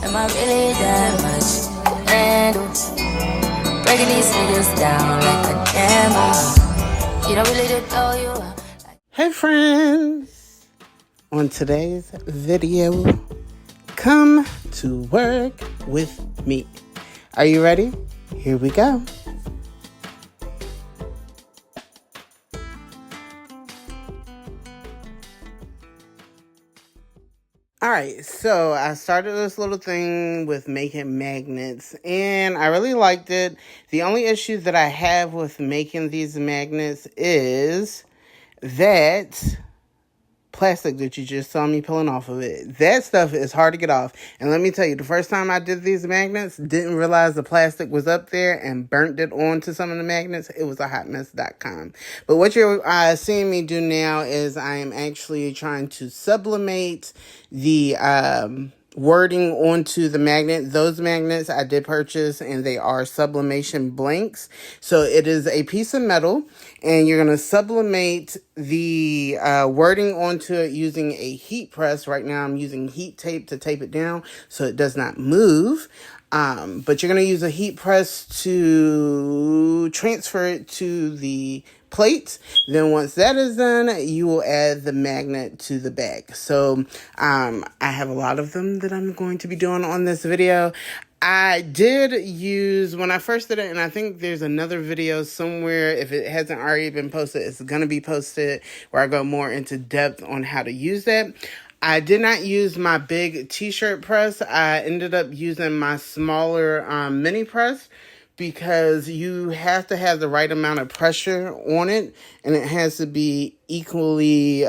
Am I really that much? And breaking these niggas down like a camel. You don't really know you. Hey friends! On today's video, come to work with me. Are you ready? Here we go. Alright, so I started this little thing with making magnets and I really liked it. The only issue that I have with making these magnets is that plastic that you just saw me pulling off of it. That stuff is hard to get off. And let me tell you, the first time I did these magnets, didn't realize the plastic was up there and burnt it onto some of the magnets. It was a hot mess.com. But what you're seeing me do now is I am actually trying to sublimate the wording onto the magnet. Those magnets I did purchase and they are sublimation blanks. So it is a piece of metal and you're going to sublimate the wording onto it using a heat press. Right now I'm using heat tape to tape it down so it does not move. But you're going to use a heat press to transfer it to the plate. Then once that is done, you will add the magnet to the bag. So I have a lot of them that I'm going to be doing on this video. I did use, when I first did it, and I think there's another video somewhere, if it hasn't already been posted, it's going to be posted, where I go more into depth on how to use that. I did not use my big t-shirt press. I ended up using my smaller mini press because you have to have the right amount of pressure on it and it has to be equally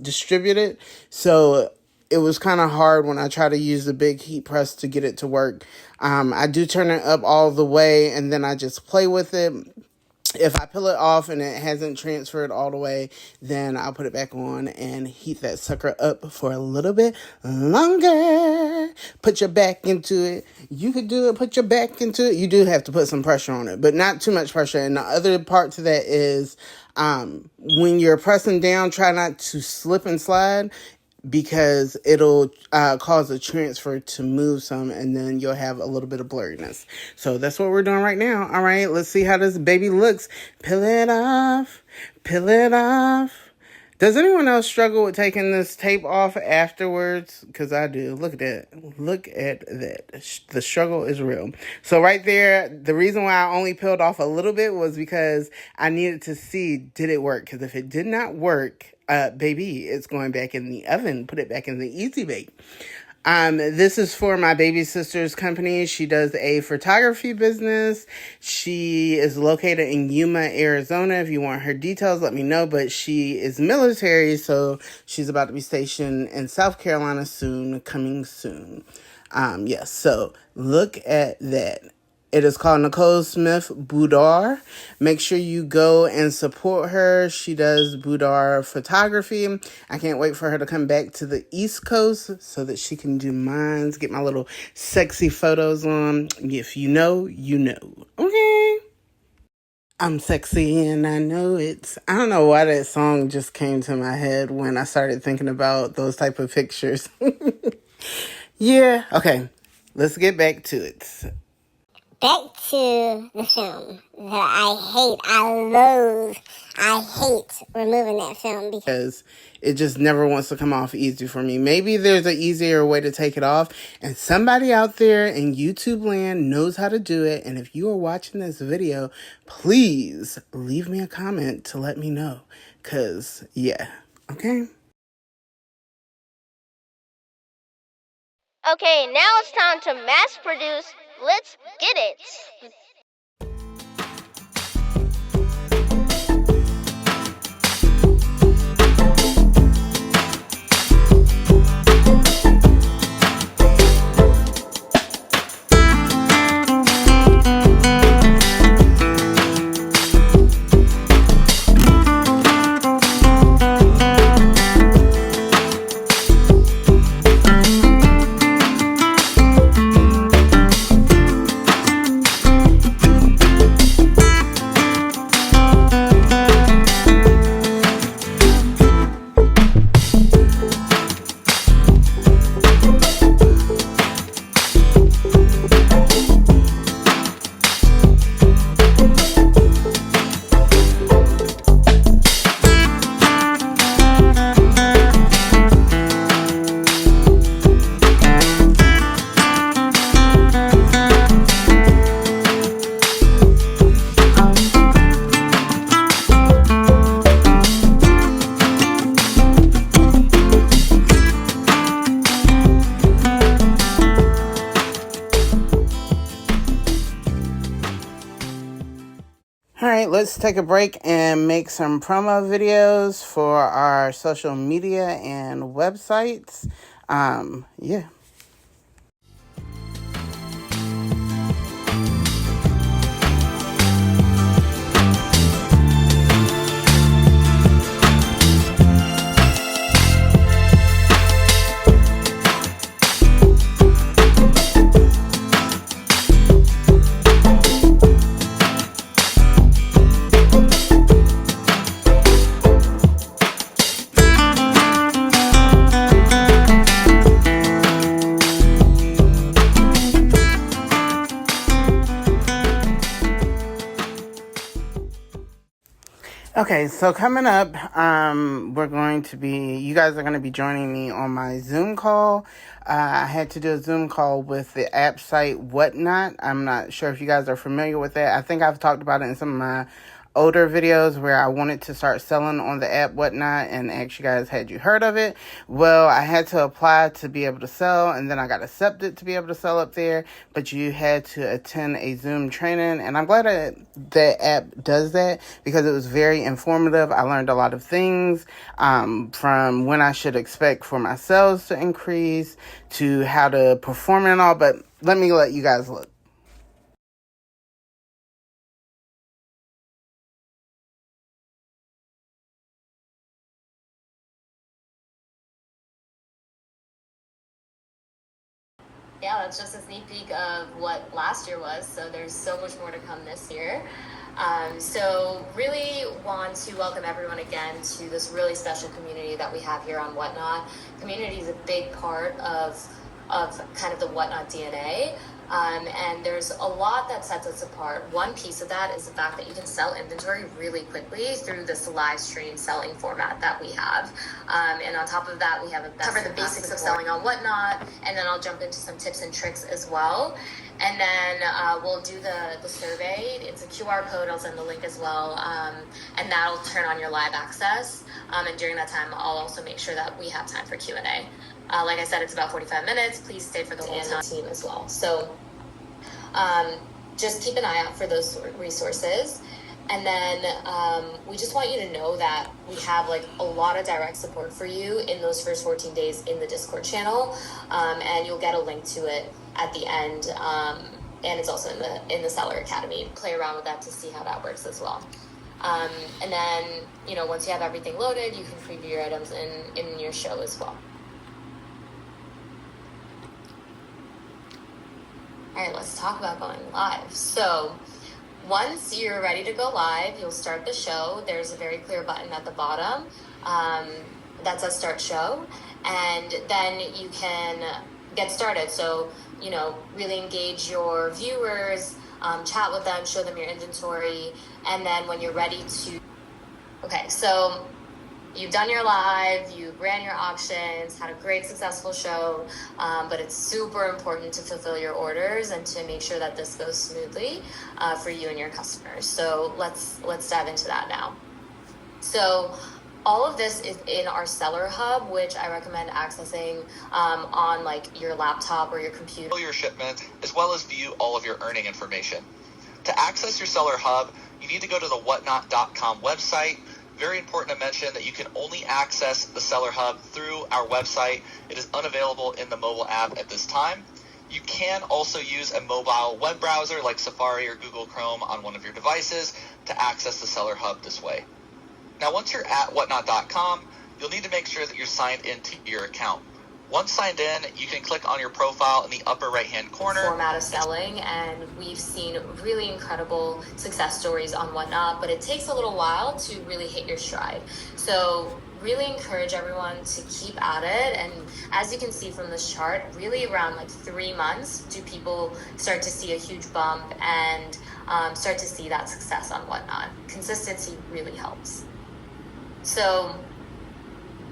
distributed. So it was kind of hard when I try to use the big heat press to get it to work. I do turn it up all the way and then I just play with it. If I peel it off and it hasn't transferred all the way, then I'll put it back on and heat that sucker up for a little bit longer. Put your back into it. You could do it, put your back into it. You do have to put some pressure on it, but not too much pressure. And the other part to that is when you're pressing down, try not to slip and slide, because it'll cause the transfer to move some and then you'll have a little bit of blurriness. So that's what we're doing right now. All right, let's see how this baby looks. Peel it off. Peel it off. Does anyone else struggle with taking this tape off afterwards? Because I do. Look at that. Look at that. The struggle is real. So right there, the reason why I only peeled off a little bit was because I needed to see, did it work? Because if it did not work, baby, it's going back in the oven. Put it back in the Easy Bake. This is for my baby sister's company. She does a photography business. She is located in Yuma, Arizona. If you want her details, let me know. But she is military, so she's about to be stationed in South Carolina soon, coming soon. Yes, so look at that. It is called Nicole Smith Boudoir. Make sure you go and support her. She does boudoir photography. I can't wait for her to come back to the East Coast so that she can do mine, get my little sexy photos on. If you know, you know. Okay. I'm sexy and I know it. I don't know why that song just came to my head when I started thinking about those type of pictures. Yeah. Okay. Let's get back to it. Back to the film that I hate removing that film because it just never wants to come off easy for me. Maybe there's an easier way to take it off and somebody out there in YouTube land knows how to do it. And if you are watching this video, please leave me a comment to let me know. Cause yeah, okay. Okay, now it's time to mass produce. Let's get it. right, let's take a break and make some promo videos for our social media and websites. Yeah. Okay, so coming up, you guys are going to be joining me on my Zoom call. I had to do a Zoom call with the app site Whatnot. I'm not sure if you guys are familiar with that. I think I've talked about it in some of my older videos where I wanted to start selling on the app Whatnot and ask you guys, had you heard of it? Well, I had to apply to be able to sell, and then I got accepted to be able to sell up there, but you had to attend a Zoom training, and I'm glad that app does that because it was very informative. I learned a lot of things from when I should expect for my sales to increase to how to perform and all, but let you guys look. Yeah, that's just a sneak peek of what last year was, so there's so much more to come this year. So really want to welcome everyone again to this really special community that we have here on Whatnot. Community is a big part of kind of the Whatnot DNA. And there's a lot that sets us apart. One piece of that is the fact that you can sell inventory really quickly through this live stream selling format that we have. And on top of that, we have cover the basics of selling on Whatnot, and then I'll jump into some tips and tricks as well. And then we'll do the survey. It's a QR code. I'll send the link as well. And that'll turn on your live access. And during that time, I'll also make sure that we have time for Q&A. Like I said, it's about 45 minutes. Please stay for the whole time. Team as well. So just keep an eye out for those resources. And then we just want you to know that we have like a lot of direct support for you in those first 14 days in the Discord channel. And you'll get a link to it at the end. And it's also in the Seller Academy. Play around with that to see how that works as well. And then, once you have everything loaded, you can preview your items in your show as well. All right, let's talk about going live. So once you're ready to go live, you'll start the show. There's a very clear button at the bottom that says Start Show. And then you can get started. So, really engage your viewers, chat with them, show them your inventory. And then when you're ready to... Okay, so you've done your live, you ran your auctions, had a great successful show, but it's super important to fulfill your orders and to make sure that this goes smoothly for you and your customers. So let's dive into that now. So all of this is in our Seller Hub, which I recommend accessing on like your laptop or your computer. Your shipment, as well as view all of your earning information. To access your Seller Hub, you need to go to the whatnot.com website. Very important to mention that you can only access the Seller Hub through our website. It is unavailable in the mobile app at this time. You can also use a mobile web browser like Safari or Google Chrome on one of your devices to access the Seller Hub this way. Now, once you're at whatnot.com, you'll need to make sure that you're signed into your account. Once signed in, you can click on your profile in the upper right-hand corner. Format of selling, and we've seen really incredible success stories on Whatnot, but it takes a little while to really hit your stride. So really encourage everyone to keep at it. And as you can see from this chart, really around like 3 months do people start to see a huge bump and start to see that success on Whatnot. Consistency really helps. So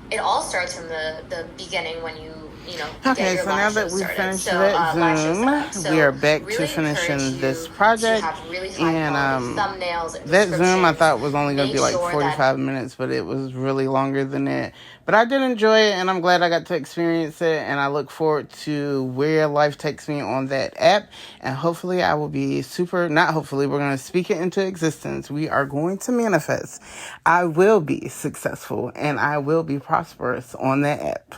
it all starts from the beginning when you get Okay, your so now live show that we've started. finished So that live show setup. Zoom, So we are back really to finishing encourage this you project. to have really high And quality thumbnails and that Zoom I descriptions. thought was only going to Make be like sure 45 minutes, but it was really longer than that. But I did enjoy it, and I'm glad I got to experience it, and I look forward to where life takes me on that app. And hopefully I will be not hopefully, we're going to speak it into existence. We are going to manifest. I will be successful, and I will be prosperous on that app.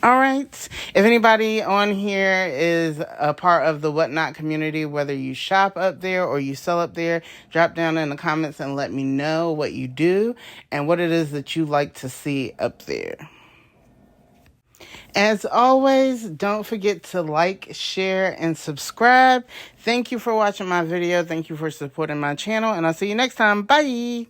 All right. If anybody on here is a part of the Whatnot community, whether you shop up there or you sell up there, drop down in the comments and let me know what you do and what it is that you like to see up there. As always, don't forget to like, share, and subscribe. Thank you for watching my video. Thank you for supporting my channel, and I'll see you next time. Bye.